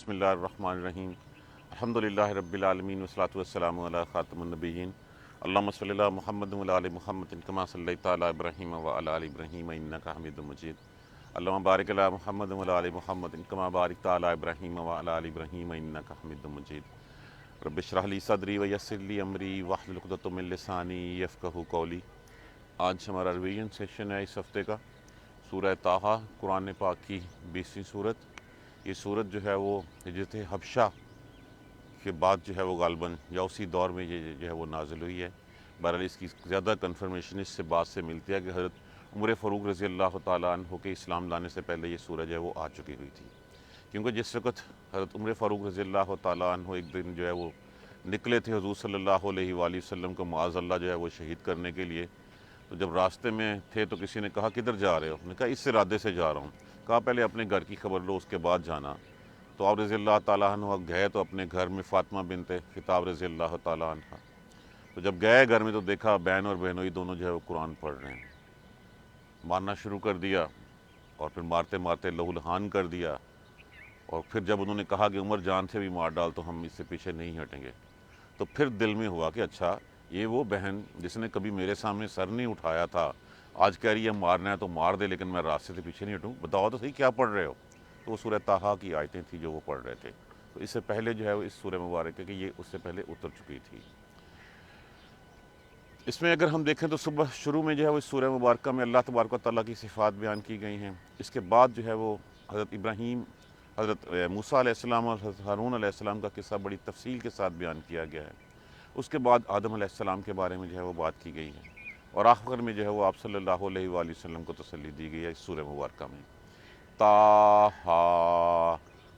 بسم اللہ الرحمن الرحیم الحمدللہ رب العالمین والصلاۃ والسلام علی خاتم النبیین اللہم صلی علی محمد وعلی آل محمد کما صلیت علی ابراہیم وعلی آل ابراہیم انک حمید مجید اللہم بارک علی محمد وعلی آل محمد کما بارکت علی ابراہیم وعلی آل ابراہیم انک حمید مجید رب اشرح لی صدری ویسر لی امری واحلل عقدۃ من لسانی یفقہوا قولی۔ آج ہمارا ریویژن سیشن ہے اس ہفتے کا سورہ طٰہٰ، قرآن پاک کی 20ویں صورت۔ یہ صورت جو ہے وہ ہجرت حبشہ کے بعد جو ہے وہ غالباً یا اسی دور میں یہ جو ہے وہ نازل ہوئی ہے۔ بہرحال اس کی زیادہ کنفرمیشن اس سے بات سے ملتی ہے کہ حضرت عمر فاروق رضی اللہ تعالیٰ عنہ کے اسلام لانے سے پہلے یہ سورہ جو ہے وہ آ چکی ہوئی تھی، کیونکہ جس وقت حضرت عمر فاروق رضی اللہ تعالیٰ عنہ ایک دن جو ہے وہ نکلے تھے حضور صلی اللہ علیہ وآلہ وسلم کو معاذ اللہ جو ہے وہ شہید کرنے کے لیے، تو جب راستے میں تھے تو کسی نے کہا کدھر جا رہے ہو؟ نے کہا اس ارادے سے جا رہا ہوں۔ کہا پہلے اپنے گھر کی خبر لو، اس کے بعد جانا۔ تو آپ رضی اللہ تعالیٰ عنہ گئے تو اپنے گھر میں فاطمہ بنت خطاب رضی اللہ تعالیٰ عنہ، تو جب گئے گھر میں تو دیکھا بہن اور بہنوئی دونوں جو ہے وہ قرآن پڑھ رہے ہیں۔ مارنا شروع کر دیا اور پھر مارتے مارتے لہو لہان کر دیا، اور پھر جب انہوں نے کہا کہ عمر جان سے بھی مار ڈال تو ہم اس سے پیچھے نہیں ہٹیں گے، تو پھر دل میں ہوا کہ اچھا یہ وہ بہن جس نے کبھی میرے سامنے سر نہیں اٹھایا تھا آج کہہ رہی ہے مارنا ہے تو مار دے، لیکن میں راستے سے پیچھے نہیں ہٹوں، بتاؤ تو صحیح کیا پڑھ رہے ہو؟ تو وہ سورہ طٰہٰ کی آیتیں تھیں جو وہ پڑھ رہے تھے۔ تو اس سے پہلے جو ہے وہ اس سورہ مبارک ہے کہ یہ اس سے پہلے اتر چکی تھی۔ اس میں اگر ہم دیکھیں تو صبح شروع میں جو ہے وہ اس سورہ مبارکہ میں اللہ تبارک و تعالیٰ کی صفات بیان کی گئی ہیں۔ اس کے بعد جو ہے وہ حضرت ابراہیم، حضرت موسیٰ علیہ السلام اور حضرت ہارون علیہ السلام کا قصہ بڑی تفصیل کے ساتھ بیان کیا گیا ہے۔ اس کے بعد آدم علیہ السلام کے بارے میں جو ہے وہ بات کی گئی ہے، اور آخر میں جو ہے وہ آپ صلی اللہ علیہ وآلہ وسلم کو تسلی دی گئی ہے اس سورہ مبارکہ میں۔ طٰہٰ،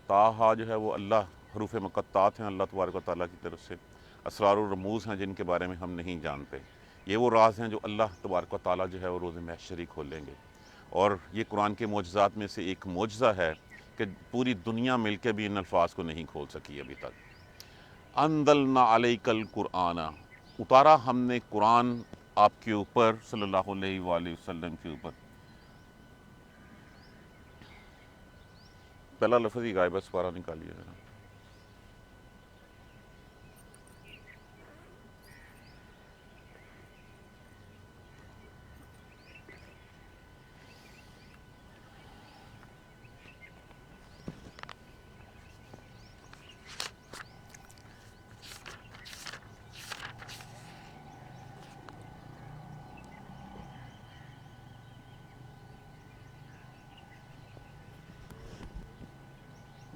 طٰہٰ جو ہے وہ اللہ حروف مقطعات ہیں اللہ تبارک و تعالیٰ کی طرف سے، اسرار و رموز ہیں جن کے بارے میں ہم نہیں جانتے۔ یہ وہ راز ہیں جو اللہ تبارک و تعالیٰ جو ہے وہ روز محشر ہی کھولیں گے، اور یہ قرآن کے معجزات میں سے ایک معجزہ ہے کہ پوری دنیا مل کے بھی ان الفاظ کو نہیں کھول سکی ابھی تک۔ انزلنا علیک القرآن، اتارا ہم نے قرآن آپ کے اوپر صلی اللہ علیہ وآلہ وسلم کے اوپر۔ پہلا لفظ ہی غائب ہے، سپارہ نکالیے ذرا۔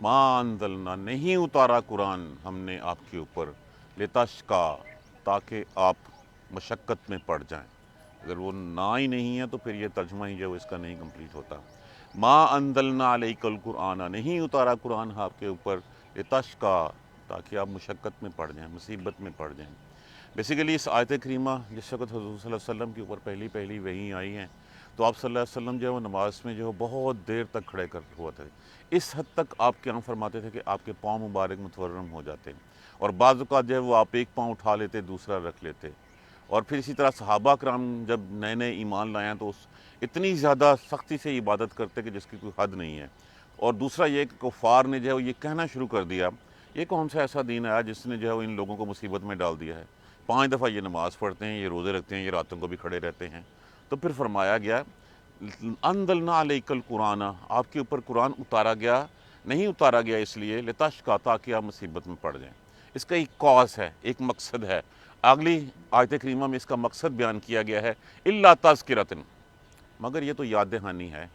ما انزلنا، نہیں اتارا قرآن ہم نے آپ کے اوپر، لتشقا، تاکہ آپ مشقت میں پڑ جائیں۔ اگر وہ نہ ہی نہیں ہے تو پھر یہ ترجمہ ہی جو ہے اس کا نہیں کمپلیٹ ہوتا۔ ما انزلنا علیک القرآن، نہیں اتارا قرآن آپ کے اوپر، لتشقا، تاکہ آپ مشقت میں پڑ جائیں، مصیبت میں پڑ جائیں۔ بیسیکلی اس آیت کریمہ جس وقت حضور صلی اللہ علیہ وسلم کے اوپر پہلی وحی آئی ہیں تو آپ صلی اللہ علیہ وسلم جو ہے وہ نماز میں جو ہے بہت دیر تک کھڑے کر ہوا تھے، اس حد تک آپ قیام فرماتے تھے کہ آپ کے پاؤں مبارک متورم ہو جاتے، اور بعض اوقات جو ہے وہ آپ ایک پاؤں اٹھا لیتے دوسرا رکھ لیتے۔ اور پھر اسی طرح صحابہ کرام جب نئے نئے ایمان لائیں تو اتنی زیادہ سختی سے عبادت کرتے کہ جس کی کوئی حد نہیں ہے۔ اور دوسرا یہ کہ کفار نے جو ہے وہ یہ کہنا شروع کر دیا، یہ کون سا ایسا دین آیا جس نے جو ہے وہ ان لوگوں کو مصیبت میں ڈال دیا ہے، 5 دفعہ یہ نماز پڑھتے ہیں، یہ روزے رکھتے ہیں، یہ راتوں کو بھی کھڑے رہتے ہیں۔ تو پھر فرمایا گیا انزلنا علیک القرآن، آپ کے اوپر قرآن اتارا گیا، نہیں اتارا گیا اس لیے لتشقا، تاکہ آپ مصیبت میں پڑ جائیں۔ اس کا ایک کاز ہے، ایک مقصد ہے۔ اگلی آیت کریمہ میں اس کا مقصد بیان کیا گیا ہے، الا تذکرۃ، مگر یہ تو یاد دہانی ہے،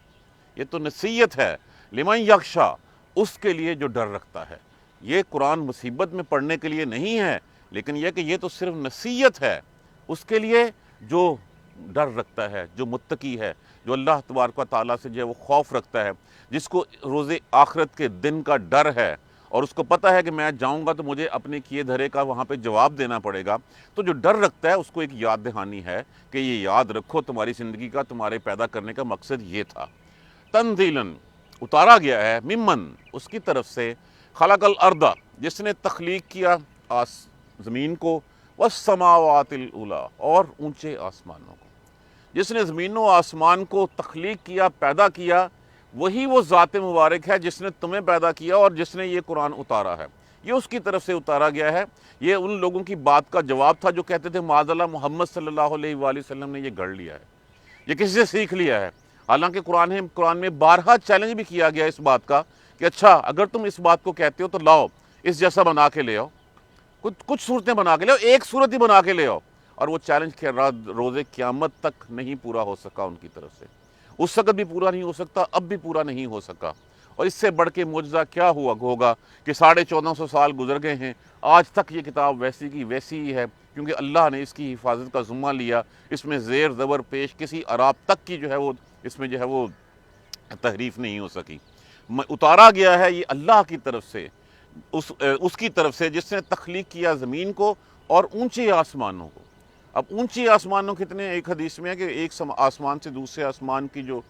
یہ تو نصیحت ہے، لمن یخشی، اس کے لیے جو ڈر رکھتا ہے۔ یہ قرآن مصیبت میں پڑھنے کے لیے نہیں ہے، لیکن یہ کہ یہ تو صرف نصیحت ہے اس کے لیے جو ڈر رکھتا ہے، جو متقی ہے، جو اللہ تبارک و تعالیٰ سے جو ہے وہ خوف رکھتا ہے، جس کو روز آخرت کے دن کا ڈر ہے، اور اس کو پتہ ہے کہ میں جاؤں گا تو مجھے اپنے کیے دھرے کا وہاں پہ جواب دینا پڑے گا، تو جو ڈر رکھتا ہے اس کو ایک یاد دہانی ہے کہ یہ یاد رکھو تمہاری زندگی کا، تمہارے پیدا کرنے کا مقصد یہ تھا۔ تنزیلاً، اتارا گیا ہے، ممن، اس کی طرف سے، خلق الارض، جس نے تخلیق کیا زمین کو، والسماوات العلی، اور اونچے آسمانوں کو، جس نے زمین و آسمان کو تخلیق کیا، پیدا کیا، وہی وہ ذات مبارک ہے جس نے تمہیں پیدا کیا اور جس نے یہ قرآن اتارا ہے، یہ اس کی طرف سے اتارا گیا ہے۔ یہ ان لوگوں کی بات کا جواب تھا جو کہتے تھے معاذ اللہ محمد صلی اللہ علیہ وآلہ وسلم نے یہ گھڑ لیا ہے، یہ کسی سے سیکھ لیا ہے۔ حالانکہ قرآن میں بارہا چیلنج بھی کیا گیا اس بات کا کہ اچھا اگر تم اس بات کو کہتے ہو تو لاؤ اس جیسا بنا کے لے آؤ، کچھ صورتیں بنا کے لے آؤ، ایک صورت ہی بنا کے لے آؤ۔ اور وہ چیلنج روز قیامت تک نہیں پورا ہو سکا ان کی طرف سے، اس وقت بھی پورا نہیں ہو سکتا، اب بھی پورا نہیں ہو سکا۔ اور اس سے بڑھ کے معجزہ کیا ہوگا کہ 1450 سال گزر گئے ہیں، آج تک یہ کتاب ویسی کی ویسی ہی ہے، کیونکہ اللہ نے اس کی حفاظت کا ذمہ لیا۔ اس میں زیر زبر پیش کسی عراب تک کی جو ہے وہ اس میں جو ہے وہ تحریف نہیں ہو سکی۔ اتارا گیا ہے یہ اللہ کی طرف سے، اس کی طرف سے جس نے تخلیق کیا زمین کو اور اونچے آسمانوں کو۔ اب اونچی آسمانوں کتنے، ایک حدیث میں ہے کہ ایک آسمان سے دوسرے آسمان کی جو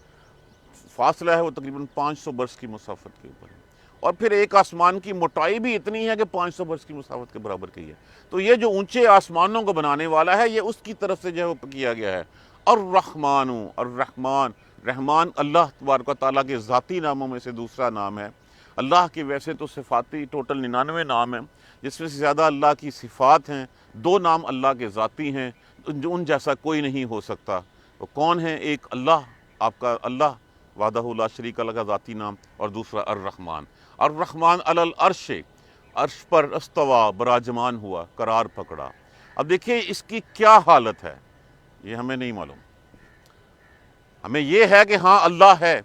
فاصلہ ہے وہ تقریباً 500 برس کی مسافت کے اوپر ہے، اور پھر ایک آسمان کی موٹائی بھی اتنی ہے کہ 500 برس کی مسافت کے برابر کی ہے۔ تو یہ جو اونچے آسمانوں کو بنانے والا ہے یہ اس کی طرف سے جو ہے وہ کیا گیا ہے۔ الرحمن، رحمان اللہ تبارک و تعالیٰ کے ذاتی ناموں میں سے دوسرا نام ہے۔ اللہ کی ویسے تو صفاتی ٹوٹل 99 نام ہیں، جس میں سے زیادہ اللہ کی صفات ہیں، 2 نام اللہ کے ذاتی ہیں، ان جیسا کوئی نہیں ہو سکتا۔ وہ کون ہے؟ ایک اللہ، آپ کا اللہ وحدہ لا شریک اللہ کا ذاتی نام، اور دوسرا الرحمن۔ الرحمن علی العرش، عرش پر استوا، براجمان ہوا، قرار پکڑا۔ اب دیکھیں اس کی کیا حالت ہے، یہ ہمیں نہیں معلوم۔ ہمیں یہ ہے کہ ہاں اللہ ہے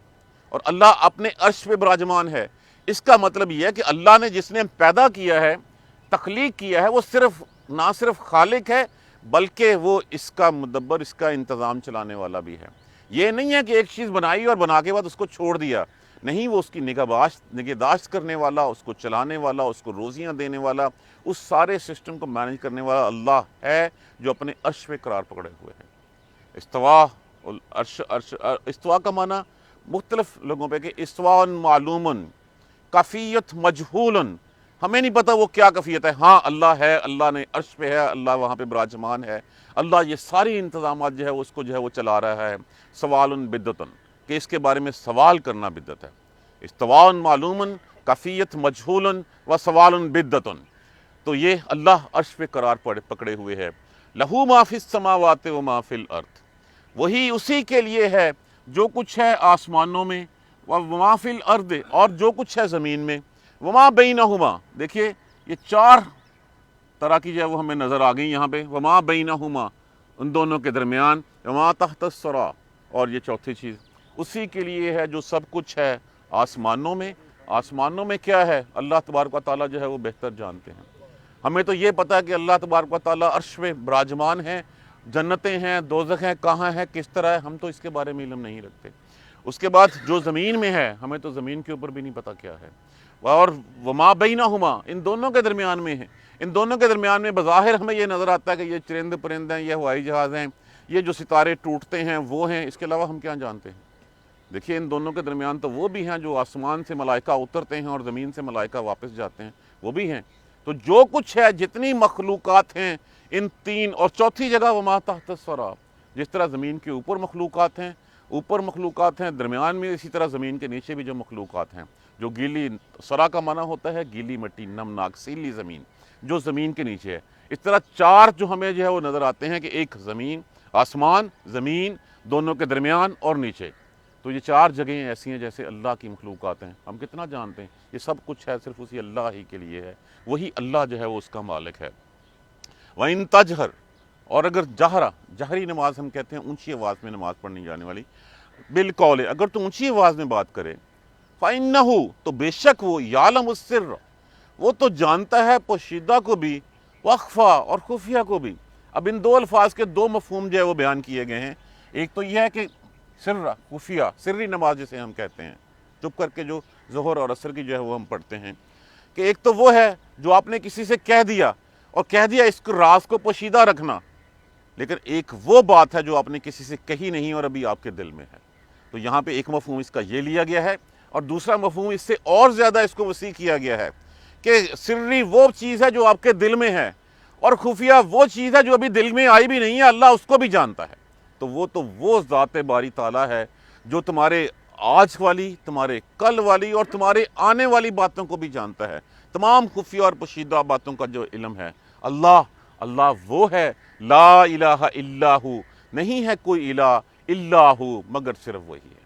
اور اللہ اپنے عرش پہ براجمان ہے۔ اس کا مطلب یہ ہے کہ اللہ نے جس نے پیدا کیا ہے، تخلیق کیا ہے، وہ نہ صرف خالق ہے بلکہ وہ اس کا مدبر، اس کا انتظام چلانے والا بھی ہے۔ یہ نہیں ہے کہ ایک چیز بنائی اور بنا کے بعد اس کو چھوڑ دیا، نہیں، وہ اس کی نگہداشت کرنے والا، اس کو چلانے والا، اس کو روزیاں دینے والا، اس سارے سسٹم کو مینج کرنے والا اللہ ہے جو اپنے عرش پہ قرار پکڑے ہوئے ہے۔ استوا، استوا کا معنی مختلف لوگوں پہ کہ استواء معلوم، کفیت مجہول، ہمیں نہیں پتہ وہ کیا کفیت ہے۔ ہاں اللہ ہے، اللہ نے عرش پہ ہے، اللہ وہاں پہ براجمان ہے، اللہ یہ ساری انتظامات جو ہے اس کو جو ہے وہ چلا رہا ہے۔ سوال بدعت، کہ اس کے بارے میں سوال کرنا بدعت ہے۔ استواء معلوم، کفیت مجہول، و سوال بدعت۔ تو یہ اللہ عرش پہ قرار پکڑے ہوئے ہے۔ لہو ما فی السماوات و ما فی الارض، وہی اسی کے لیے ہے جو کچھ ہے آسمانوں میں، وما فی الارض، اور جو کچھ ہے زمین میں، وما بینہما۔ دیکھیے یہ 4 طرح کی جو ہے وہ ہمیں نظر آ گئی یہاں پہ، وما بینہما، ان دونوں کے درمیان، وما تحت الثری، اور یہ چوتھی چیز اسی کے لیے ہے جو سب کچھ ہے آسمانوں میں۔ آسمانوں میں کیا ہے اللہ تبارک و تعالیٰ جو ہے وہ بہتر جانتے ہیں۔ ہمیں تو یہ پتہ ہے کہ اللہ تبارک و تعالیٰ عرش میں براجمان ہے، جنتیں ہیں، دوزخ ہیں، کہاں ہیں، کس طرح ہے، ہم تو اس کے بارے میں علم نہیں رکھتے۔ اس کے بعد جو زمین میں ہے ہمیں تو زمین کے اوپر بھی نہیں پتہ کیا ہے، اور وما بینہما، ان دونوں کے درمیان میں ہے۔ ان دونوں کے درمیان میں بظاہر ہمیں یہ نظر آتا ہے کہ یہ چرند پرند ہیں، یہ ہوائی جہاز ہیں، یہ جو ستارے ٹوٹتے ہیں وہ ہیں، اس کے علاوہ ہم کیا جانتے ہیں؟ دیکھیے ان دونوں کے درمیان تو وہ بھی ہیں جو آسمان سے ملائکہ اترتے ہیں اور زمین سے ملائکہ واپس جاتے ہیں، وہ بھی ہیں۔ تو جو کچھ ہے، جتنی مخلوقات ہیں، ان 3، اور چوتھی جگہ وما تحت الثری، جس طرح زمین کے اوپر مخلوقات ہیں، درمیان میں، اسی طرح زمین کے نیچے بھی جو مخلوقات ہیں، جو گیلی، ثری کا معنی ہوتا ہے گیلی مٹی، نمناک سیلی زمین، جو زمین کے نیچے ہے۔ اس طرح 4 جو ہمیں جو ہے وہ نظر آتے ہیں کہ ایک زمین، آسمان، زمین، دونوں کے درمیان اور نیچے۔ تو یہ 4 جگہیں ایسی ہیں جیسے اللہ کی مخلوقات ہیں۔ ہم کتنا جانتے ہیں یہ سب کچھ ہے صرف اسی اللہ ہی کے لیے ہے، وہی اللہ جو ہے وہ اس کا مالک ہے۔ وَإِن تَجْهَرْ، اور اگر جہری نماز ہم کہتے ہیں اونچی آواز میں نماز پڑھنی جانے والی، بالقول، اگر تو اونچی آواز میں بات کرے، فَإِنَّهُ، تو بے شک وہ، يَعْلَمُ السِّرَّ، وہ تو جانتا ہے پوشیدہ کو بھی، وَأَخْفَى، اور خفیہ کو بھی۔ اب ان 2 الفاظ کے 2 مفہوم جو ہے وہ بیان کیے گئے ہیں۔ ایک تو یہ ہے کہ سر، خفیہ، سری نماز جسے ہم کہتے ہیں، چپ کر کے جو ظہر اور عصر کی جو ہے وہ ہم پڑھتے ہیں، کہ ایک تو وہ ہے جو آپ نے کسی سے کہہ دیا، اور کہہ دیا اس کو راز کو پوشیدہ رکھنا، لیکن ایک وہ بات ہے جو آپ نے کسی سے کہی نہیں اور ابھی آپ کے دل میں ہے۔ تو یہاں پہ ایک مفہوم اس کا یہ لیا گیا ہے، اور دوسرا مفہوم اس سے اور زیادہ اس کو وسیع کیا گیا ہے کہ سری وہ چیز ہے جو آپ کے دل میں ہے، اور خفیہ وہ چیز ہے جو ابھی دل میں آئی بھی نہیں ہے، اللہ اس کو بھی جانتا ہے۔ تو وہ ذات باری تعالیٰ ہے جو تمہارے آج والی، تمہارے کل والی اور تمہارے آنے والی باتوں کو بھی جانتا ہے۔ تمام خفیہ اور پوشیدہ باتوں کا جو علم ہے، اللہ وہ ہے، لا الہ الا ہو، نہیں ہے کوئی الہ الا ہو مگر صرف وہی ہے۔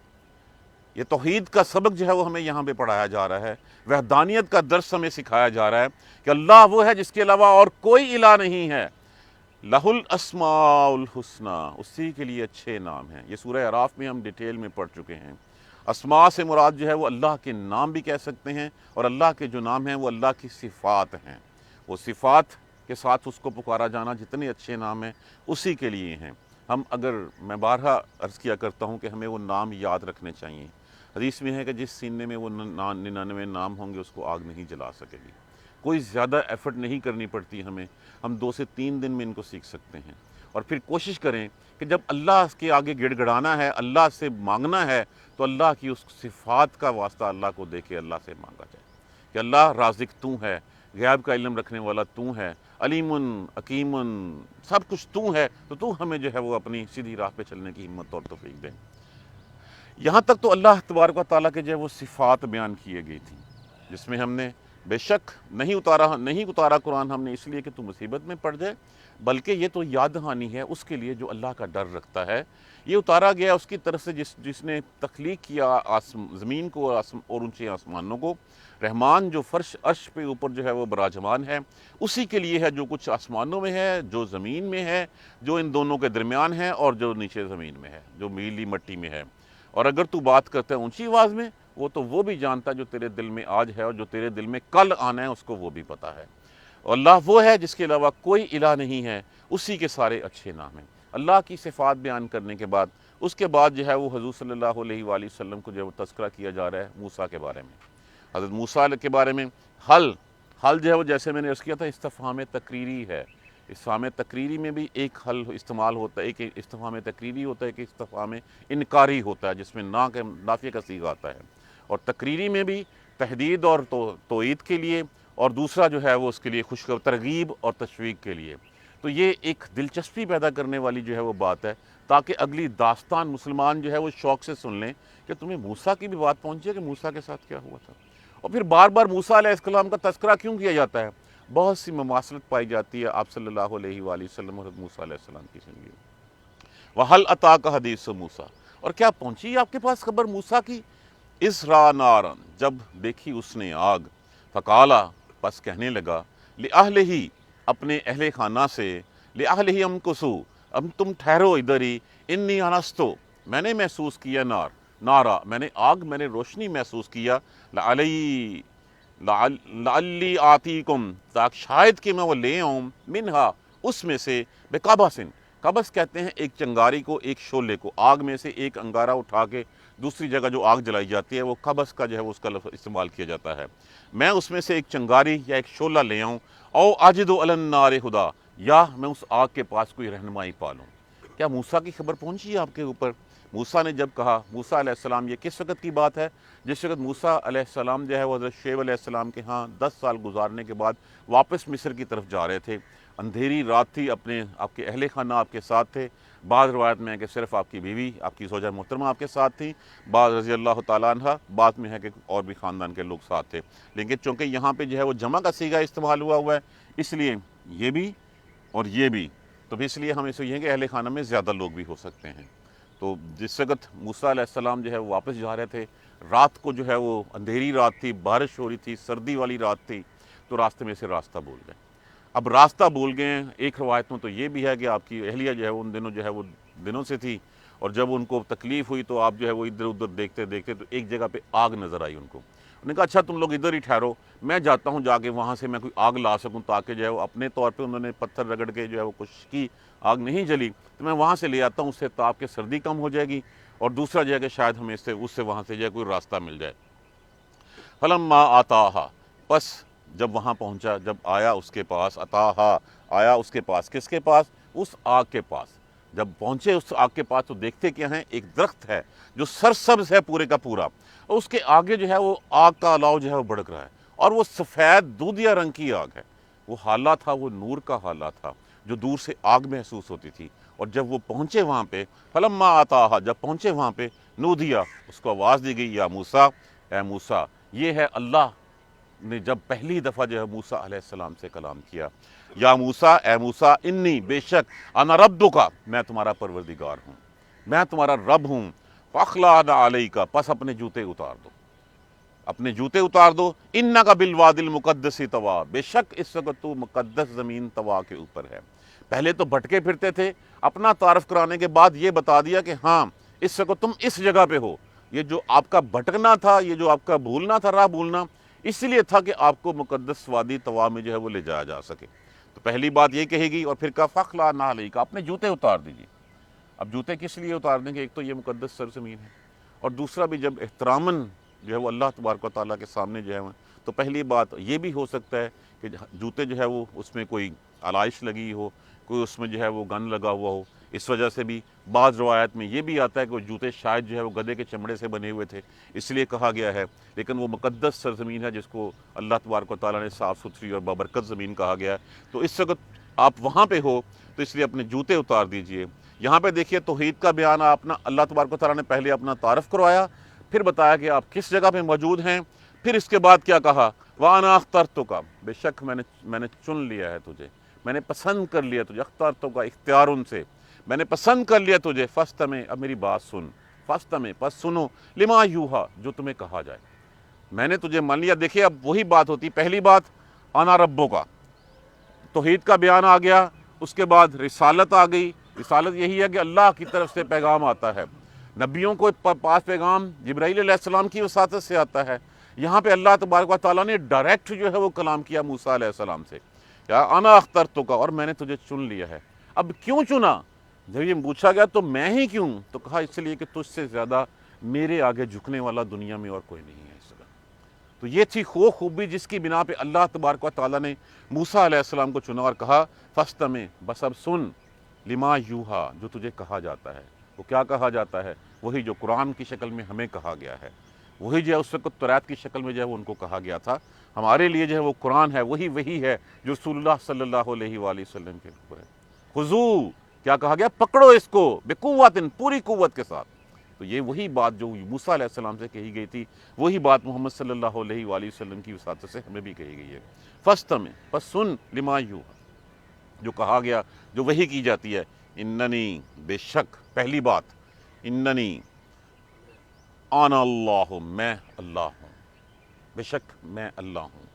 یہ توحید کا سبق جو ہے وہ ہمیں یہاں پہ پڑھایا جا رہا ہے، وحدانیت کا درس ہمیں سکھایا جا رہا ہے کہ اللہ وہ ہے جس کے علاوہ اور کوئی الہ نہیں ہے۔ لہ الاسماء الحسنی، اسی کے لیے اچھے نام ہیں۔ یہ سورہ اعراف میں ہم ڈیٹیل میں پڑھ چکے ہیں۔ اسماء سے مراد جو ہے وہ اللہ کے نام بھی کہہ سکتے ہیں، اور اللہ کے جو نام ہیں وہ اللہ کی صفات ہیں۔ وہ صفات کے ساتھ اس کو پکارا جانا، جتنے اچھے نام ہیں اسی کے لیے ہیں۔ میں بارہا عرض کیا کرتا ہوں کہ ہمیں وہ نام یاد رکھنے چاہیے۔ حدیث میں ہے کہ جس سینے میں وہ 99 نام ہوں گے اس کو آگ نہیں جلا سکے گی۔ کوئی زیادہ ایفرٹ نہیں کرنی پڑتی ہمیں، ہم 2 سے 3 دن میں ان کو سیکھ سکتے ہیں۔ اور پھر کوشش کریں کہ جب اللہ کے آگے گڑ گڑانا ہے، اللہ سے مانگنا ہے، تو اللہ کی اس صفات کا واسطہ اللہ کو دے کے اللہ سے مانگا جائے کہ اللہ رازق تو ہے، غیب کا علم رکھنے والا تو ہے، علیم حکیم، سب کچھ تو ہے، تو ہمیں جو ہے وہ اپنی سیدھی راہ پہ چلنے کی ہمت اور توفیق دے۔ یہاں تک تو اللہ تبارک و تعالیٰ کے جو ہے وہ صفات بیان کیے گئی تھیں، جس میں ہم نے بے شک نہیں اتارا قرآن ہم نے اس لیے کہ تو مصیبت میں پڑ جائے، بلکہ یہ تو یاد دہانی ہے اس کے لیے جو اللہ کا ڈر رکھتا ہے۔ یہ اتارا گیا اس کی طرف سے جس نے تخلیق کیا زمین کو اور اونچے آسمانوں کو۔ رحمان جو فرش عرش پہ اوپر جو ہے وہ براجمان ہے، اسی کے لیے ہے جو کچھ آسمانوں میں ہے، جو زمین میں ہے، جو ان دونوں کے درمیان ہے، اور جو نیچے زمین میں ہے، جو میلی مٹی میں ہے۔ اور اگر تو بات کرتا ہے اونچی آواز میں، وہ بھی جانتا ہے جو تیرے دل میں آج ہے، اور جو تیرے دل میں کل آنا ہے اس کو وہ بھی پتا ہے۔ اور اللہ وہ ہے جس کے علاوہ کوئی الہ نہیں ہے، اسی کے سارے اچھے نام ہیں۔ اللہ کی صفات بیان کرنے کے بعد اس کے بعد جو ہے وہ حضور صلی اللہ علیہ وآلہ وسلم کو جو ہے وہ تذکرہ کیا جا رہا ہے موسیٰ کے بارے میں۔ حضرت موسیٰ کے بارے میں حل جو ہے وہ جیسے میں نے عرض کیا تھا استفہام تقریری ہے۔ استفہام تقریری میں بھی ایک حل استعمال ہوتا ہے، ایک استفہام تقریری ہوتا ہے، ایک استفہام انکاری ہوتا ہے جس میں نافیہ کا صیغہ آتا ہے، اور تقریری میں بھی تحدید اور توعید کے لیے، اور دوسرا جو ہے وہ اس کے لیے ترغیب اور تشویق کے لیے۔ تو یہ ایک دلچسپی پیدا کرنے والی جو ہے وہ بات ہے، تاکہ اگلی داستان مسلمان جو ہے وہ شوق سے سن لیں کہ تمہیں موسیٰ کی بھی بات پہنچی ہے کہ موسیٰ کے ساتھ کیا ہوا تھا۔ اور پھر بار بار موسیٰ علیہ السلام کا تذکرہ کیوں کیا جاتا ہے؟ بہت سی مماثلت پائی جاتی ہے آپ صلی اللہ علیہ وآلہ وسلم اور موسیٰ علیہ السلام کی زندگی میں۔ وَهَلْ أَتَاكَ حَدِيثُ موسیٰ، اور کیا پہنچی آپ کے پاس خبر موسیٰ کی؟ اِذْ رَأَىٰ نَارًا، جب دیکھی اس نے آگ، فَقَالَ، پس کہنے لگا، لِأَهْلِهِ، اپنے اہل خانہ سے، لِأَهْلِهِ امْكُثُوا، اب تم ٹھہرو ادھر ہی، اِنِّي أَنَسْتُ، میں نے محسوس کیا نارا، میں نے آگ، میں نے روشنی محسوس کیا، لعلی آتیکم، تاکہ شاید کہ میں وہ لے آؤں، منہا، اس میں سے، بقبس، قبس کہتے ہیں ایک چنگاری کو، ایک شعلے کو، آگ میں سے ایک انگارہ اٹھا کے دوسری جگہ جو آگ جلائی جاتی ہے وہ قبس کا جو ہے اس کا لفظ استعمال کیا جاتا ہے۔ میں اس میں سے ایک چنگاری یا ایک شعلہ لے آؤں، او اجد علی النار ہدی، یا میں اس آگ کے پاس کوئی رہنمائی پالوں۔ کیا موسیٰ کی خبر پہنچی ہے آپ کے اوپر؟ موسیٰ نے جب کہا، موسیٰ علیہ السلام، یہ کس وقت کی بات ہے؟ جس وقت موسیٰ علیہ السلام جو ہے وہ حضرت شعیب علیہ السلام کے ہاں 10 سال گزارنے کے بعد واپس مصر کی طرف جا رہے تھے۔ اندھیری رات تھی، آپ کے اہل خانہ آپ کے ساتھ تھے، بعض روایت میں ہے کہ صرف آپ کی بیوی، آپ کی زوجہ محترمہ آپ کے ساتھ تھی، بعض رضی اللہ تعالیٰ عنہ، بعض میں ہے کہ اور بھی خاندان کے لوگ ساتھ تھے، لیکن چونکہ یہاں پہ جو ہے وہ جمع کا صیغہ استعمال ہوا ہے، اس لیے یہ بھی اور یہ بھی، تو اس لیے ہم اسے یہ کہ اہل خانہ میں زیادہ لوگ بھی ہو سکتے ہیں۔ تو جس وقت موسیٰ علیہ السلام جو ہے وہ واپس جا رہے تھے، رات کو جو ہے وہ اندھیری رات تھی، بارش ہو رہی تھی، سردی والی رات تھی، تو راستے میں سے راستہ بھول گئے۔ اب راستہ بھول گئے ہیں، ایک روایت میں تو یہ بھی ہے کہ آپ کی اہلیہ جو ہے ان دنوں جو ہے وہ دنوں سے تھی، اور جب ان کو تکلیف ہوئی تو آپ جو ہے وہ ادھر ادھر دیکھتے دیکھتے تو ایک جگہ پہ آگ نظر آئی ان کو۔ انہوں نے کہا اچھا تم لوگ ادھر ہی ٹھہرو، میں جاتا ہوں جا کے وہاں سے میں کوئی آگ لا سکوں، تاکہ جو ہے وہ اپنے طور پہ انہوں نے پتھر رگڑ کے جو ہے وہ کچھ کی، آگ نہیں جلی، تو میں وہاں سے لے آتا ہوں، اس سے تاپ کے سردی کم ہو جائے گی، اور دوسرا جو ہے کہ شاید ہمیں اس سے وہاں سے جو ہے کوئی راستہ مل جائے۔ فلما آتاہا، پس جب وہاں پہنچا، جب آیا اس کے پاس، آتاہا، آیا اس کے پاس، کس کے پاس؟ اس آگ کے پاس۔ جب پہنچے اس آگ کے پاس تو دیکھتے کیا ہیں؟ ایک درخت ہے جو سرسبز ہے پورے کا پورا، اور اس کے آگے جو ہے وہ آگ کا الاؤ جو ہے وہ بھڑک رہا ہے، اور وہ سفید دودھیا رنگ کی آگ ہے۔ وہ حالہ تھا، وہ نور کا حالہ تھا جو دور سے آگ محسوس ہوتی تھی، اور جب وہ پہنچے وہاں پہ فلما آتاہا، جب پہنچے وہاں پہ نودیا، اس کو آواز دی گئی یا موسیٰ، اے موسیٰ۔ یہ ہے اللہ نے جب پہلی دفعہ جو ہے موسیٰ علیہ السلام سے کلام کیا، یا موسیٰ، اے موسیٰ، انی، بے شک، انا ربک، میں تمہارا پروردگار ہوں، میں تمہارا رب ہوں، فاخلع علیک، پس اپنے جوتے اتار دو، اپنے جوتے اتار دو، انک بالوادی المقدس طویٰ، بے شک اس وقت تو مقدس زمین طویٰ کے اوپر ہے۔ پہلے تو بھٹکے پھرتے تھے، اپنا تعارف کرانے کے بعد یہ بتا دیا کہ ہاں اس وقت تم اس جگہ پہ ہو۔ یہ جو آپ کا بھٹکنا تھا، یہ جو آپ کا بھولنا تھا، راہ بھولنا، اس لیے تھا کہ آپ کو مقدس وادی طویٰ میں جو ہے وہ لے جایا جا سکے۔ تو پہلی بات یہ کہے گی، اور پھر کہا فاخلع علیک، اپنے جوتے اتار دیجیے۔ اب جوتے کس لیے اتار دیں گے؟ ایک تو یہ مقدس سرزمین ہے، اور دوسرا بھی جب احتراماً جو ہے وہ اللہ تبارک و تعالیٰ کے سامنے جو ہے تو پہلی بات یہ بھی ہو سکتا ہے کہ جوتے جو ہے وہ اس میں کوئی علائش لگی ہو، کوئی اس میں جو ہے وہ گن لگا ہوا ہو، اس وجہ سے بھی بعض روایات میں یہ بھی آتا ہے کہ وہ جوتے شاید جو ہے وہ گدھے کے چمڑے سے بنے ہوئے تھے، اس لیے کہا گیا ہے۔ لیکن وہ مقدس سرزمین ہے جس کو اللہ تبارک و تعالیٰ نے صاف ستھری اور بابرکت زمین کہا گیا ہے، تو اس وقت آپ وہاں پہ ہو تو اس لیے اپنے جوتے اتار دیجئے۔ یہاں پہ دیکھیے توحید کا بیان، اپنا اللہ تبارک و تعالیٰ نے پہلے اپنا تعارف کروایا، پھر بتایا کہ آپ کس جگہ پہ موجود ہیں، پھر اس کے بعد کیا کہا، وَأَنَا اخْتَرْتُكَ، بے شک میں نے چن لیا ہے تجھے، میں نے پسند کر لیا تجھے، اخترتک اختیار سے، میں نے پسند کر لیا تجھے، فَاسْتَمِعْ، اب میری بات سن، فَاسْتَمِعْ، پس سنو، لِمَا یوحیٰ، جو تمہیں کہا جائے، میں نے تجھے مان لیا۔ دیکھیے اب وہی بات ہوتی، پہلی بات انا ربک، توحید کا بیان آ گیا، اس کے بعد رسالت آ گئی۔ رسالت یہی ہے کہ اللہ کی طرف سے پیغام آتا ہے، نبیوں کو پاس پیغام جبرائیل علیہ السلام کی وساطت سے آتا ہے۔ یہاں پہ اللہ تبارک و تعالیٰ نے ڈائریکٹ جو ہے وہ کلام کیا موسیٰ علیہ السلام سے، یا انا اخترتک، اور میں نے تجھے چن لیا ہے۔ اب کیوں چنا؟ جب یہ پوچھا گیا تو میں ہی کیوں؟ تو کہا اس لیے کہ تجھ سے زیادہ میرے آگے جھکنے والا دنیا میں اور کوئی نہیں ہے اس وقت۔ تو یہ تھی خوبی جس کی بنا پہ اللہ تبارک و تعالیٰ نے موسیٰ علیہ السلام کو چنا اور کہا فاستمع، بس اب سن، لما یوحیٰ، جو تجھے کہا جاتا ہے۔ وہ کیا کہا جاتا ہے؟ وہی جو قرآن کی شکل میں ہمیں کہا گیا ہے، وہی جو ہے اس وقت توریت کی شکل میں جو ہے وہ ان کو کہا گیا تھا۔ ہمارے لیے جو ہے وہ قرآن ہے، وہی ہے جو رسول اللہ صلی اللہ علیہ وآلہ وسلم کے اوپر ہے۔ خذو، کیا کہا گیا؟ پکڑو اس کو، بقوت، پوری قوت کے ساتھ۔ تو یہ وہی بات جو موسیٰ علیہ السلام سے کہی گئی تھی، وہی بات محمد صلی اللہ علیہ وآلہ وسلم کی وساطت سے ہمیں بھی کہی گئی ہے۔ فاستمع، پس سن، لما یوحیٰ، جو کہا گیا، جو وحی کی جاتی ہے۔ اننی، بے شک، پہلی بات، اننی، انا اللہ، میں اللہ ہوں، بے شک میں اللہ ہوں،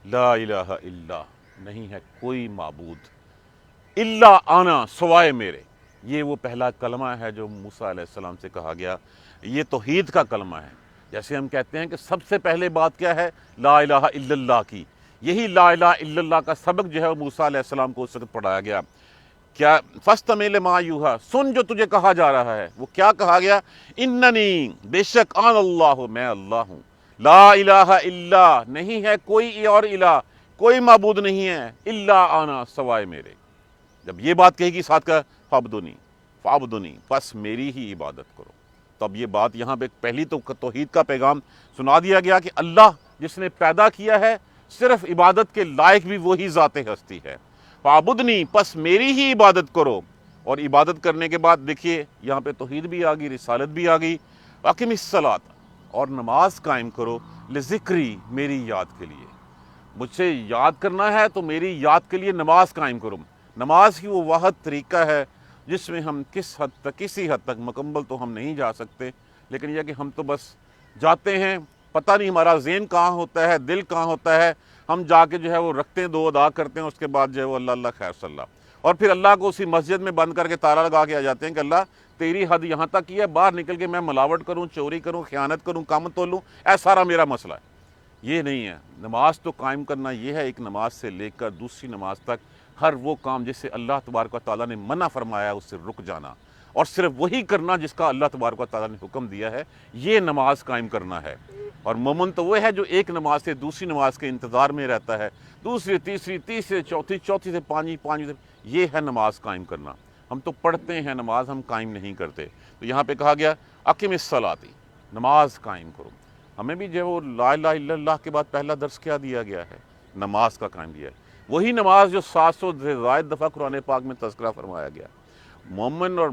لا الہ الا، نہیں ہے کوئی معبود، الا انا، سوائے میرے۔ یہ وہ پہلا کلمہ ہے جو موسیٰ علیہ السلام سے کہا گیا، یہ توحید کا کلمہ ہے۔ جیسے ہم کہتے ہیں کہ سب سے پہلے بات کیا ہے؟ لا الہ الا اللہ کی۔ یہی لا الہ الا اللہ کا سبق جو ہے وہ موسیٰ علیہ السلام کو اس وقت پڑھایا گیا۔ کیا؟ فاستمع لما یوحیٰ، سن جو تجھے کہا جا رہا ہے۔ وہ کیا کہا گیا؟ اننی، بے شک، انا اللہ، میں اللہ ہوں، لا الہ الا، نہیں ہے کوئی اور الہ، کوئی معبود نہیں ہے، الا انا، سوائے میرے۔ جب یہ بات کہے گی ساتھ کا فعبدنی، بس میری ہی عبادت کرو۔ تو اب یہ بات یہاں پہ پہلی تو توحید کا پیغام سنا دیا گیا کہ اللہ جس نے پیدا کیا ہے، صرف عبادت کے لائق بھی وہی ذات ہستی ہے۔ فعبدنی، پس میری ہی عبادت کرو۔ اور عبادت کرنے کے بعد دیکھیے یہاں پہ توحید بھی آ گئی، رسالت بھی آ گئی۔ اقم الصلاۃ، اور نماز قائم کرو، لذکری، میری یاد کے لیے۔ مجھ سے یاد کرنا ہے تو میری یاد کے لیے نماز قائم کرو۔ نماز کی وہ واحد طریقہ ہے جس میں ہم کسی حد تک مکمل تو ہم نہیں جا سکتے، لیکن یہ کہ ہم تو بس جاتے ہیں، پتہ نہیں ہمارا ذہن کہاں ہوتا ہے، دل کہاں ہوتا ہے، ہم جا کے جو ہے وہ رکھتے ہیں، دو ادا کرتے ہیں، اس کے بعد جو ہے وہ اللہ اللہ خیر صلی اللہ، اور پھر اللہ کو اسی مسجد میں بند کر کے تالا لگا کے آ جاتے ہیں کہ اللہ تیری حد یہاں تک ہی ہے، باہر نکل کے میں ملاوٹ کروں، چوری کروں، خیانت کروں، کام تولوں، ایسا سارا میرا مسئلہ ہے۔ یہ نہیں ہے۔ نماز تو قائم کرنا یہ ہے، ایک نماز سے لے کر دوسری نماز تک ہر وہ کام جس سے اللہ تبارک و تعالیٰ نے منع فرمایا اس سے رک جانا، اور صرف وہی کرنا جس کا اللہ تبارک و تعالیٰ نے حکم دیا ہے، یہ نماز قائم کرنا ہے۔ اور مومن تو وہ ہے جو ایک نماز سے دوسری نماز کے انتظار میں رہتا ہے، دوسری، تیسری، تیسری، چوتھی، چوتھی سے پانچویں سے، یہ ہے نماز قائم کرنا۔ ہم تو پڑھتے ہیں نماز، ہم قائم نہیں کرتے۔ تو یہاں پہ کہا گیا اقم الصلاۃ، نماز قائم کرو۔ ہمیں بھی جو وہ لا الہ الا اللہ کے بعد پہلا درس کیا دیا گیا ہے؟ نماز کا قائم دیا ہے۔ وہی نماز جو 700 سے زائد دفعہ قرآن پاک میں تذکرہ فرمایا گیا، مومن اور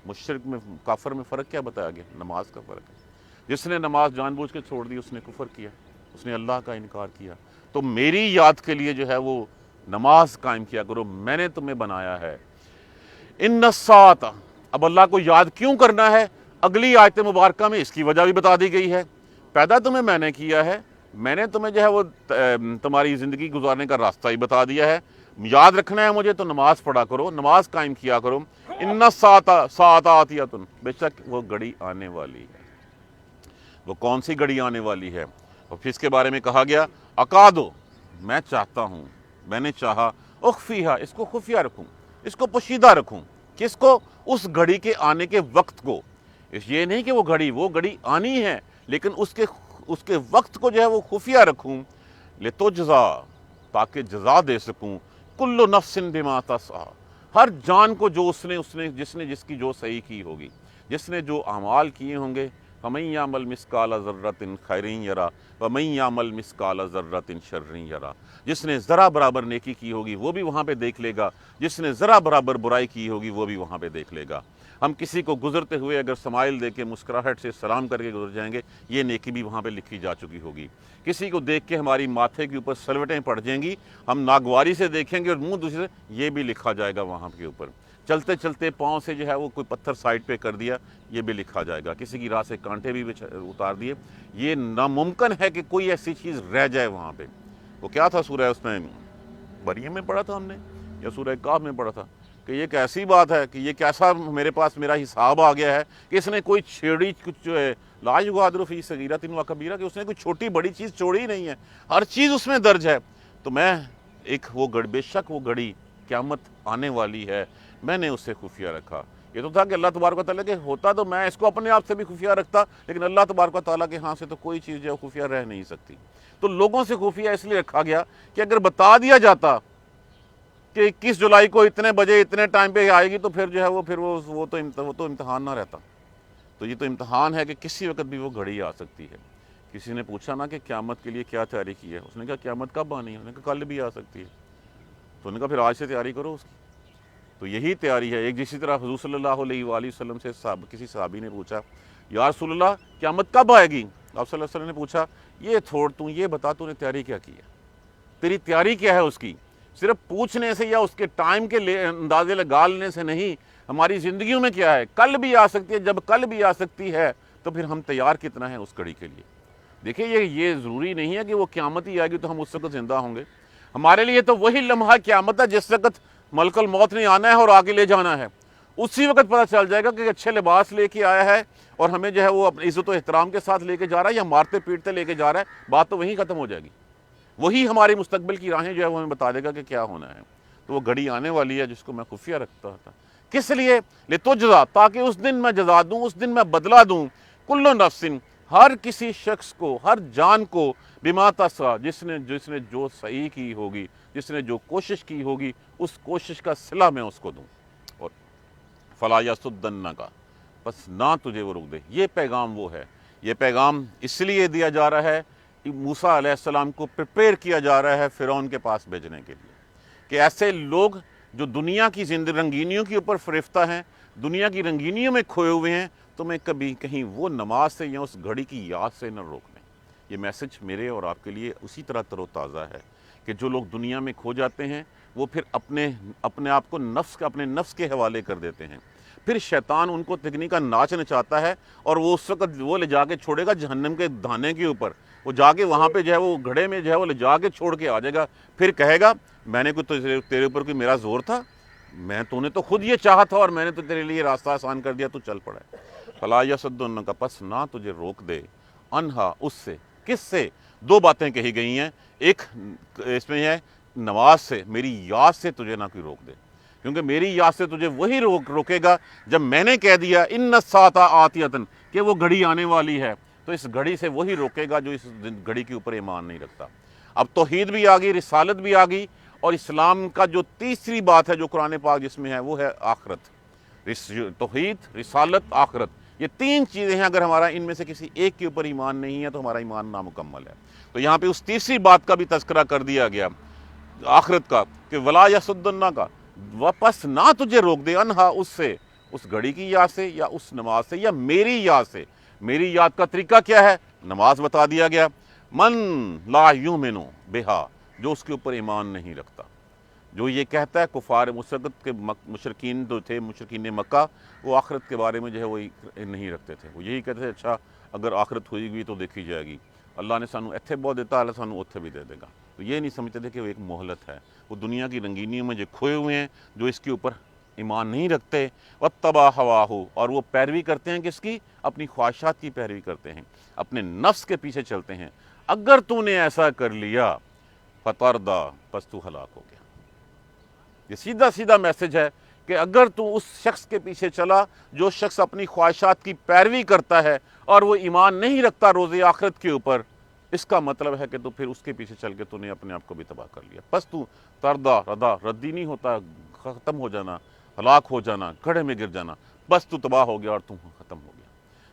مشرک میں کافر میں فرق کیا بتایا گیا؟ نماز کا فرق ہے۔ جس نے نماز جان بوجھ کے چھوڑ دی اس نے کفر کیا، اس نے اللہ کا انکار کیا۔ تو میری یاد کے لیے جو ہے وہ نماز قائم کیا کرو، میں نے تمہیں بنایا ہے۔ ان الساعۃ، اب اللہ کو یاد کیوں کرنا ہے؟ اگلی آیت مبارکہ میں اس کی وجہ بھی بتا دی گئی ہے۔ پیدا تمہیں میں نے کیا ہے، میں نے تمہیں جو ہے وہ تمہاری زندگی گزارنے کا راستہ ہی بتا دیا ہے، یاد رکھنا ہے مجھے تو نماز پڑھا کرو، نماز قائم کیا کرو۔ ان الساعۃ آتیۃ، بے شک وہ گھڑی آنے والی ہے۔ وہ کون سی گھڑی آنے والی ہے؟ اور پھر اس کے بارے میں کہا گیا اکادو، میں چاہتا ہوں، میں نے چاہا، اخفیہا، اس کو خفیہ رکھوں، اس کو پوشیدہ رکھوں۔ کس کو؟ اس گھڑی کے آنے کے وقت کو۔ یہ نہیں کہ وہ گھڑی آنی ہے، لیکن اس کے وقت کو جو ہے وہ خفیہ رکھوں، لتجزا، تاکہ جزا دے سکوں، کل نفس بما تسعی، ہر جان کو جو جس کی جو صحیح کی ہوگی، جس نے جو اعمال کیے ہوں گے۔ فَمَن يَعْمَلْ مِثْقَالَ ذَرَّةٍ خَيْرٍ يَرَهُ وَمَن يَعْمَلْ مِثْقَالَ ذَرَّةٍ شَرٍّ يَرَهُ، جس نے ذرا برابر نیکی کی ہوگی وہ بھی وہاں پہ دیکھ لے گا، جس نے ذرا برابر برائی کی ہوگی وہ بھی وہاں پہ دیکھ لے گا۔ ہم کسی کو گزرتے ہوئے اگر سمائل دے کے مسکراہٹ سے سلام کر کے گزر جائیں گے، یہ نیکی بھی وہاں پہ لکھی جا چکی ہوگی۔ کسی کو دیکھ کے ہماری ماتھے کے اوپر سلوٹیں پڑ جائیں گی، ہم ناگواری سے دیکھیں گے اور منہ دوسرے سے، یہ بھی لکھا جائے گا وہاں کے اوپر۔ چلتے چلتے پاؤں سے جو ہے وہ کوئی پتھر سائڈ پہ کر دیا، یہ بھی لکھا جائے گا۔ کسی کی راہ سے کانٹے بھی اتار دیے، یہ ناممکن ہے کہ کوئی ایسی چیز رہ جائے وہاں پہ۔ وہ کیا تھا سورہ اس میں مریم میں پڑھا تھا ہم نے یا سورہ کہف میں پڑھا تھا کہ یہ کیسی بات ہے کہ یہ کیسا میرے پاس میرا حساب آ گیا ہے کہ اس نے کوئی چھیڑی کچھ جو ہے لا یغادر فی صغیرۃ و کبیرہ، کہ اس نے کوئی چھوٹی بڑی چیز چھوڑی ہی نہیں ہے، ہر چیز اس میں درج ہے۔ تو میں بے شک وہ گھڑی قیامت آنے والی ہے، میں نے اسے خفیہ رکھا۔ یہ تو تھا کہ اللہ تبارک و تعالیٰ کے ہوتا تو میں اس کو اپنے آپ سے بھی خفیہ رکھتا، لیکن اللہ تبارک و تعالیٰ کے ہاں سے تو کوئی چیز جو ہے خفیہ رہ نہیں سکتی۔ تو لوگوں سے خفیہ اس لیے رکھا گیا کہ اگر بتا دیا جاتا کہ 21 جولائی کو اتنے بجے اتنے ٹائم پہ آئے گی تو پھر جو ہے وہ تو امتحان نہ رہتا۔ تو یہ تو امتحان ہے کہ کسی وقت بھی وہ گھڑی آ سکتی ہے۔ کسی نے پوچھا نا کہ قیامت کے لیے کیا تیاری کی ہے، اس نے کہا قیامت کب آنی ہے؟ اس نے کہا کل بھی آ سکتی ہے۔ تو انہوں نے کہا پھر آج سے تیاری کرو اس کی۔ تو یہی تیاری ہے۔ ایک جسی طرح حضور صلی اللہ علیہ وآلہ وسلم سے کسی صحابی نے پوچھا یا رسول اللہ قیامت کب آئے گی؟ آپ صلی اللہ علیہ وسلم نے پوچھا یہ بتا تو نے تیاری کیا کی ہے، تیری تیاری کیا ہے اس کی؟ صرف پوچھنے سے یا اس کے ٹائم کے اندازے لگا لینے سے نہیں، ہماری زندگیوں میں کیا ہے، کل بھی آ سکتی ہے۔ جب کل بھی آ سکتی ہے تو پھر ہم تیار کتنا ہے اس گھڑی کے لیے؟ دیکھیں یہ ضروری نہیں ہے کہ وہ قیامت ہی آئے گی تو ہم اس وقت زندہ ہوں گے۔ ہمارے لیے تو وہی لمحہ قیامت ہے جس وقت ملک الموت نے آنا ہے اور آگے لے جانا ہے۔ اسی وقت پتہ چل جائے گا کہ اچھے لباس لے کے آیا ہے اور ہمیں جو ہے وہ اپنی عزت و احترام کے ساتھ لے کے جا رہا ہے یا مارتے پیٹتے لے کے جا رہا ہے۔ بات تو وہیں ختم ہو جائے گی، وہی ہماری مستقبل کی راہیں جو ہے وہ ہمیں بتا دے گا کہ کیا ہونا ہے۔ تو وہ گھڑی آنے والی ہے جس کو میں خفیہ رکھتا تھا، کس لیے؟ لتجزا، تاکہ اس دن میں جزا دوں، اس دن میں بدلہ دوں، کل نفس، ہر کسی شخص کو، ہر جان کو، بما تسعی، جس نے جو صحیح کی ہوگی، جس نے جو کوشش کی ہوگی، اس کوشش کا صلہ میں اس کو دوں۔ اور فلا یصدنک، بس نہ تجھے وہ روک دے۔ یہ پیغام وہ ہے، یہ پیغام اس لیے دیا جا رہا ہے کہ موسیٰ علیہ السلام کو پریپیئر کیا جا رہا ہے فرعون کے پاس بھیجنے کے لیے، کہ ایسے لوگ جو دنیا کی رنگینیوں کے اوپر فریفتہ ہیں، دنیا کی رنگینیوں میں کھوئے ہوئے ہیں، تمہیں کبھی کہیں وہ نماز سے یا اس گھڑی کی یاد سے نہ روکنے۔ یہ میسج میرے اور آپ کے لیے اسی طرح تر و تازہ ہے کہ جو لوگ دنیا میں کھو جاتے ہیں وہ پھر اپنے آپ کو اپنے نفس کے حوالے کر دیتے ہیں۔ پھر شیطان ان کو تکنی کا ناچ نچاتا ہے اور وہ اس وقت وہ لے جا کے چھوڑے گا جہنم کے دھانے کے اوپر۔ وہ جا کے وہاں پہ جو ہے وہ گھڑے میں جو ہے وہ لے جا کے چھوڑ کے آ جائے گا، پھر کہے گا میں نے تیرے اوپر کوئی میرا زور تھا؟ تو نے تو خود یہ چاہا تھا اور میں نے تو تیرے لیے راستہ آسان کر دیا، تو چل پڑا ہے۔ فلا یصدنک، پس نہ تجھے روک دے، انہا، اس سے۔ کس سے؟ دو باتیں کہی گئی ہیں، ایک اس میں ہے نماز سے، میری یاد سے تجھے نہ کوئی روک دے، کیونکہ میری یاد سے تجھے وہی روکے گا جب میں نے کہہ دیا ان الساعۃ آتیۃ، کہ وہ گھڑی آنے والی ہے، تو اس گھڑی سے وہی روکے گا جو اس گھڑی کے اوپر ایمان نہیں رکھتا۔ اب توحید بھی آ گئی، رسالت بھی آ گئی، اور اسلام کا جو تیسری بات ہے جو قرآن پاک جس میں ہے وہ ہے آخرت۔ توحید، رسالت، آخرت، یہ تین چیزیں ہیں، اگر ہمارا ان میں سے کسی ایک کے اوپر ایمان نہیں ہے تو ہمارا ایمان نامکمل ہے۔ تو یہاں پہ اس تیسری بات کا بھی تذکرہ کر دیا گیا، آخرت کا، کہ ولا یصدنک، واپس نہ تجھے روک دے انہا اس سے، اس گھڑی کی یاد سے یا اس نماز سے یا میری یاد سے۔ میری یاد کا طریقہ کیا ہے؟ نماز بتا دیا گیا۔ من لا یؤمن بہا، جو اس کے اوپر ایمان نہیں رکھتا، جو یہ کہتا ہے کفار مسرت کے مشرکین جو تھے، مشرکین مکہ، وہ آخرت کے بارے میں جو ہے وہ نہیں رکھتے تھے، وہ یہی کہتے تھے اچھا اگر آخرت ہوئی گئی تو دیکھی جائے گی، اللہ نے سانو ایتھے بہت دیتا، اللہ سانو اتھے بھی دے دے گا۔ تو یہ نہیں سمجھتے تھے کہ وہ ایک مہلت ہے، وہ دنیا کی رنگینیوں میں جو کھوئے ہوئے ہیں، جو اس کے اوپر ایمان نہیں رکھتے، واتبع ہواہ، اور وہ پیروی کرتے ہیں کس کی؟ اپنی خواہشات کی پیروی کرتے ہیں، اپنے نفس کے پیچھے چلتے ہیں۔ اگر تو نے ایسا کر لیا فتردہ، پس تو ہلاک ہو گیا۔ یہ سیدھا سیدھا میسج ہے کہ اگر تو اس شخص کے پیچھے چلا جو شخص اپنی خواہشات کی پیروی کرتا ہے اور وہ ایمان نہیں رکھتا روز آخرت کے اوپر، اس کا مطلب ہے کہ تو پھر اس کے پیچھے چل کے تو نے اپنے آپ کو بھی تباہ کر لیا۔ پس تو تردہ، ردا، ردی نہیں ہوتا ختم ہو جانا، ہلاک ہو جانا، گڑھے میں گر جانا، بس تو تباہ ہو گیا اور تم ختم ہو گیا۔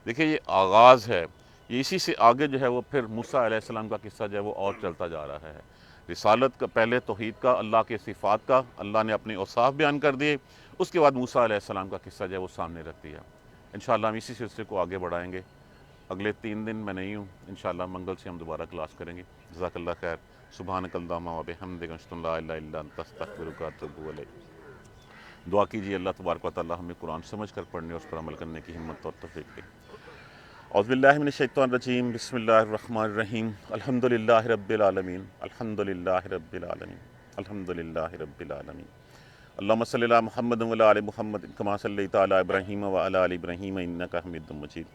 دیکھیں یہ آغاز ہے، یہ اسی سے آگے جو ہے وہ پھر موسیٰ علیہ السلام کا قصہ جو ہے وہ اور چلتا جا رہا ہے۔ رسالت کا پہلے توحید کا، اللہ کے صفات کا، اللہ نے اپنے اوصاف بیان کر دیے، اس کے بعد موسیٰ علیہ السلام کا قصہ جو ہے وہ سامنے رکھ دیا۔ انشاءاللہ ہم اسی سلسلے کو آگے بڑھائیں گے۔ اگلے 3 دن میں نہیں ہوں، انشاءاللہ منگل سے ہم دوبارہ کلاس کریں گے۔ جزاک اللہ خیر۔ سبحانک اللہم و بحمدک، اشہد ان لا الہ الا انت، استغفرک و اتوب الیک۔ دعا کیجیے اللہ تبارک و تعالی ہمیں قرآن سمجھ کر پڑھنے اور اس پر عمل کرنے کی ہمت اور توفیق دے۔ اعوذ باللہ من الشیطان الرجیم، بسم اللہ الرحمن الرحیم، الحمدللہ رب العالمین، الحمدللہ رب العالمین، الحمدللہ رب العالمین۔ اللہم صلی علی محمد و علی آل محمد کما صلیت علی ابراہیم و علی آل ابراہیم انک حمید مجید۔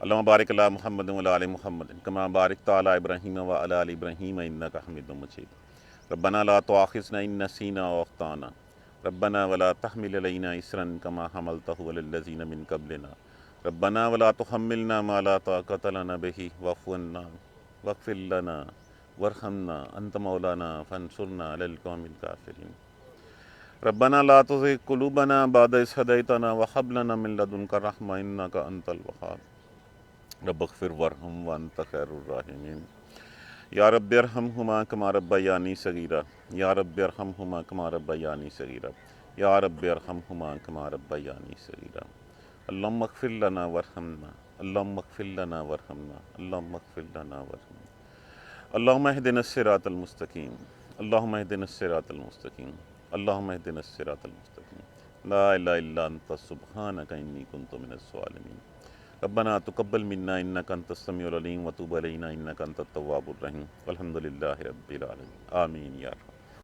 اللہم بارک علی محمد و علی آل محمد کما بارکت علی ابراہیم و علی آل ابراہیم انک حمید مجید۔ ربنا لا تؤاخذنا ان نسینا و اخطانا، ربنا ولا تحمل علینا اصرا کما حملتہ علی الذین من قبلنا، ربنا ولا تحملنا ما لا طاقة لنا به واعف عنا واغفر لنا وارحمنا انت مولانا فانصرنا على القوم الكافرين۔ ربنا لا تزغ قلوبنا بعد إذ هديتنا وهب لنا من لدنك رحمة إنك أنت الوهاب، رب اغفر وارحم وأنت خير الراحمين۔ یا رب ارحمہما کما ربیانی صغیرا، یا رب ارحمہما کما ربیانی صغیرا، یا رب ارحمہما کما ربیانی صغیرا۔ اللہم اغفر لنا وارحمنا، اللہم اغفر لنا وارحمنا، اللہم اغفر لنا وارحمنا۔ اللہم اہدنا الصراط المستقیم، اللہم اہدنا الصراط المستقیم، اللہم اہدنا الصراط المستقیم۔ لا الہ الا انت سبحانک انی کنت من الظالمین۔ ربنا تقبل منا انک انت السمیع العلیم وتب علینا انک انت التواب الرحیم، والحمد للہ رب العالمین، آمین یا رب۔